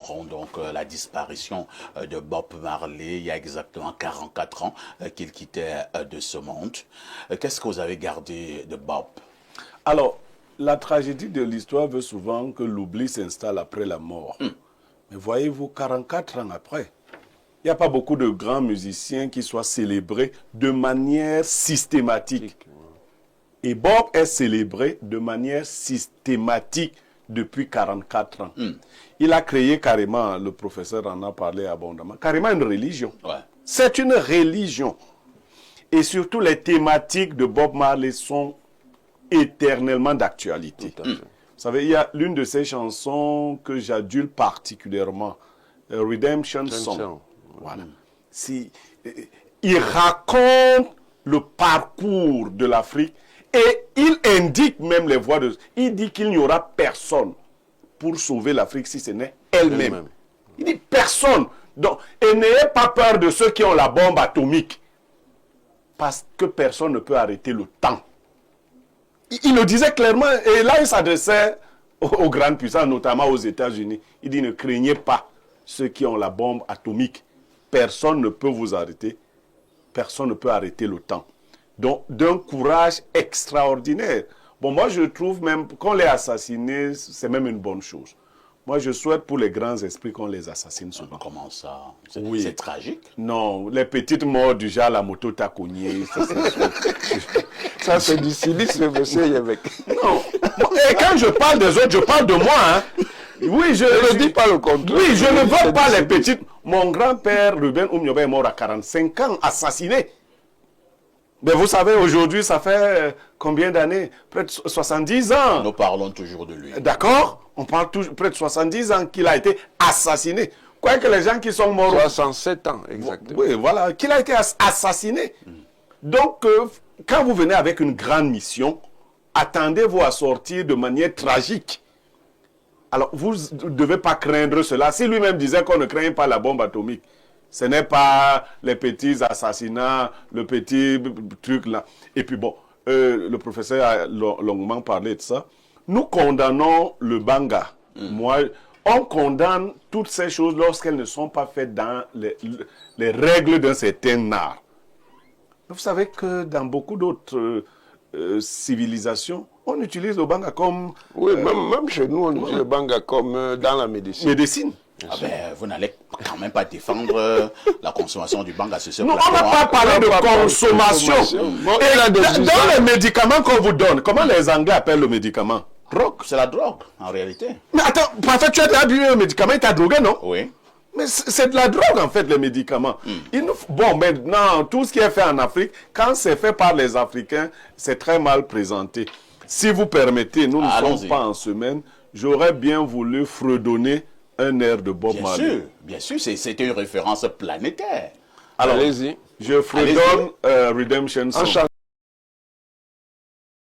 célébrons donc la disparition de Bob Marley il y a exactement 44 ans qu'il quittait de ce monde. Qu'est-ce que vous avez gardé de Bob? Alors, la tragédie de l'histoire veut souvent que l'oubli s'installe après la mort. Mais voyez-vous, 44 ans après, il n'y a pas beaucoup de grands musiciens qui soient célébrés de manière systématique. Et Bob est célébré de manière systématique depuis 44 ans. Il a créé carrément, le professeur en a parlé abondamment, carrément une religion. Ouais. C'est une religion. Et surtout, les thématiques de Bob Marley sont éternellement d'actualité. Vous savez, il y a l'une de ces chansons que j'adule particulièrement, Redemption Song. Voilà. Il raconte le parcours de l'Afrique et il indique même les voies de... Il dit qu'il n'y aura personne pour sauver l'Afrique si ce n'est elle-même. Il dit personne. Donc, et n'ayez pas peur de ceux qui ont la bombe atomique. Parce que personne ne peut arrêter le temps. Il le disait clairement, et là il s'adressait aux grandes puissances, notamment aux États-Unis. Il dit ne craignez pas ceux qui ont la bombe atomique. Personne ne peut vous arrêter. Personne ne peut arrêter le temps. Donc, d'un courage extraordinaire. Bon, moi je trouve même qu'on l'ait assassiné, c'est même une bonne chose. Moi, je souhaite pour les grands esprits qu'on les assassine souvent. Comment ça? Oui. C'est tragique. Non, les petites morts du genre la moto t'a cogné. Ça, c'est du cynisme, monsieur Yémek. Non. Et quand je parle des autres, je parle de moi. Hein. Oui, je ne dis pas le contraire. Oui, je ne veux pas les petites. Mon grand-père, Ruben Oumioba, est mort à 45 ans, assassiné. Mais vous savez, aujourd'hui, ça fait combien d'années? Près de 70 ans. Nous parlons toujours de lui. D'accord? On parle toujours près de 70 ans qu'il a été assassiné. Quoique les gens qui sont morts... 67 ans, exactement. Oui, voilà, qu'il a été assassiné. Donc, quand vous venez avec une grande mission, attendez-vous à sortir de manière tragique. Alors, vous ne devez pas craindre cela. Si lui-même disait qu'on ne craint pas la bombe atomique, ce n'est pas les petits assassinats, le petit truc là. Et puis bon, le professeur a longuement parlé de ça. Nous condamnons le banga. Moi, on condamne toutes ces choses lorsqu'elles ne sont pas faites dans les règles d'un certain art. Vous savez que dans beaucoup d'autres civilisations, on utilise le banga comme... Oui, même chez nous, on utilise le banga comme dans la médecine. Médecine. Ah ben, vous n'allez quand même pas défendre la consommation du banga sur ce Non, plateau. on n'a pas parlé de consommation. Et dans les médicaments qu'on vous donne, comment les Anglais appellent le médicament? Drogue, c'est la drogue, en réalité. Mais attends, parfois tu as déjà bu un médicament, il t'a drogué, non? Oui. Mais c'est de la drogue, en fait, les médicaments. Bon, maintenant, tout ce qui est fait en Afrique, quand c'est fait par les Africains, c'est très mal présenté. Si vous permettez, nous ne sommes pas en semaine, j'aurais bien voulu fredonner un air de Bob Marley. Bien sûr, c'était une référence planétaire. Alors, allez-y. Je fredonne Redemption Song.